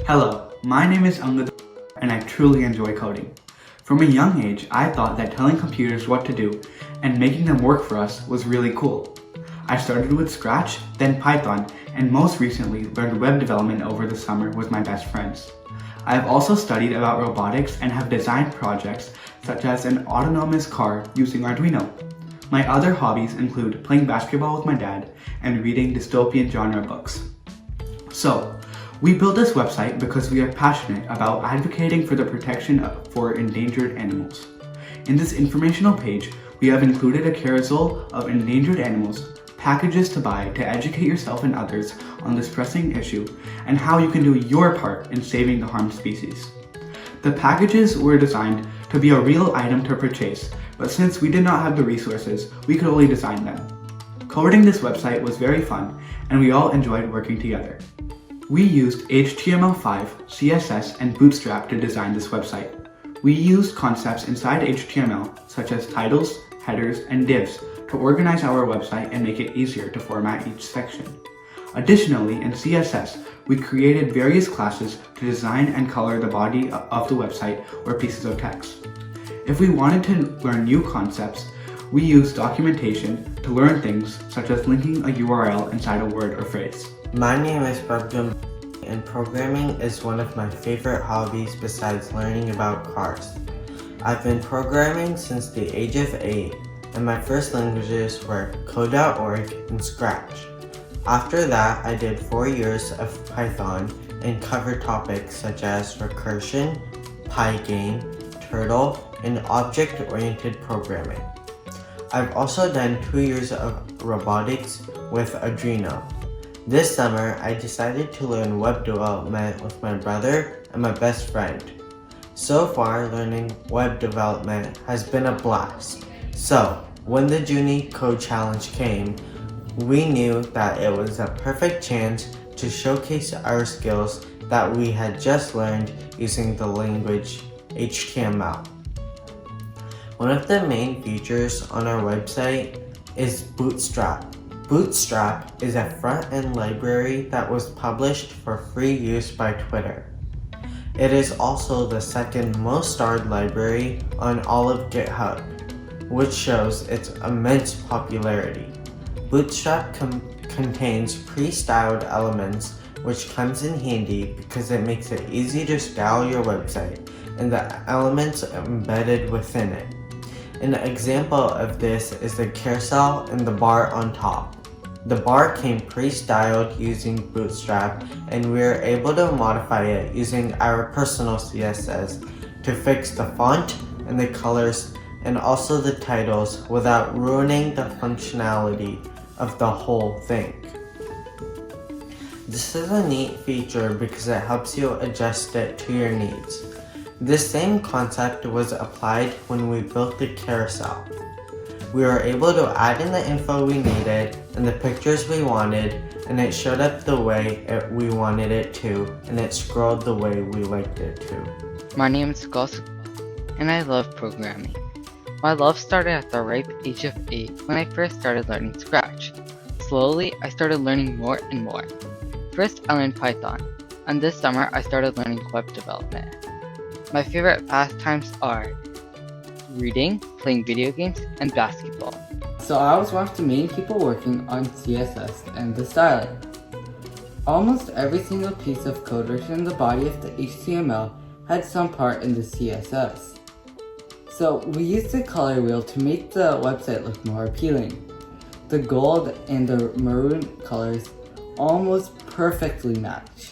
Hello, my name is Angad and I truly enjoy coding. From a young age, I thought that telling computers what to do and making them work for us was really cool. I started with Scratch, then Python, and most recently learned web development over the summer with my best friends. I have also studied about robotics and have designed projects such as an autonomous car using Arduino. My other hobbies include playing basketball with my dad and reading dystopian genre books. So, we built this website because we are passionate about advocating for the protection for endangered animals. In this informational page, we have included a carousel of endangered animals, packages to buy to educate yourself and others on this pressing issue, and how you can do your part in saving the harmed species. The packages were designed to be a real item to purchase, but since we did not have the resources, we could only design them. Coding this website was very fun, and we all enjoyed working together. We used HTML5, CSS, and Bootstrap to design this website. We used concepts inside HTML, such as titles, headers, and divs, to organize our website and make it easier to format each section. Additionally, in CSS, we created various classes to design and color the body of the website or pieces of text. If we wanted to learn new concepts, we used documentation to learn things such as linking a URL inside a word or phrase. My name is Juni, and programming is one of my favorite hobbies besides learning about cars. I've been programming since the age of 8, and my first languages were Code.org and Scratch. After that, I did 4 years of Python and covered topics such as recursion, Pygame, Turtle, and object-oriented programming. I've also done 2 years of robotics with Arduino. This summer, I decided to learn web development with my brother and my best friend. So far, learning web development has been a blast. So, when the Juni Code Challenge came, we knew that it was a perfect chance to showcase our skills that we had just learned using the language HTML. One of the main features on our website is Bootstrap. Bootstrap is a front-end library that was published for free use by Twitter. It is also the second most starred library on all of GitHub, which shows its immense popularity. Bootstrap contains pre-styled elements, which comes in handy because it makes it easy to style your website and the elements embedded within it. An example of this is the carousel and the bar on top. The bar came pre-styled using Bootstrap, and we were able to modify it using our personal CSS to fix the font and the colors and also the titles without ruining the functionality of the whole thing. This is a neat feature because it helps you adjust it to your needs. This same concept was applied when we built the carousel. We were able to add in the info we needed and the pictures we wanted, and it showed up the way we wanted it to, and it scrolled the way we liked it to. My name is Gus, and I love programming. My love started at the ripe age of 8 when I first started learning Scratch. Slowly, I started learning more and more. First, I learned Python, and this summer I started learning web development. My favorite pastimes are reading, playing video games, and basketball. So I was one of the main people working on CSS and the styling. Almost every single piece of code written in the body of the HTML had some part in the CSS. So we used the color wheel to make the website look more appealing. The gold and the maroon colors almost perfectly match.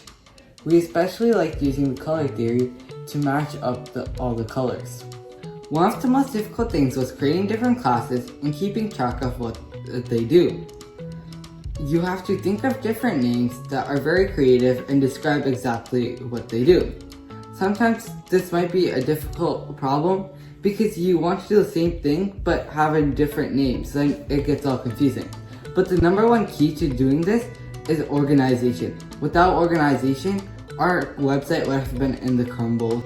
We especially liked using the color theory to match up all the colors. One of the most difficult things was creating different classes and keeping track of what they do. You have to think of different names that are very creative and describe exactly what they do. Sometimes this might be a difficult problem because you want to do the same thing but have a different name, so then it gets all confusing. But the number one key to doing this is organization. Without organization, our website would have been in the crumble.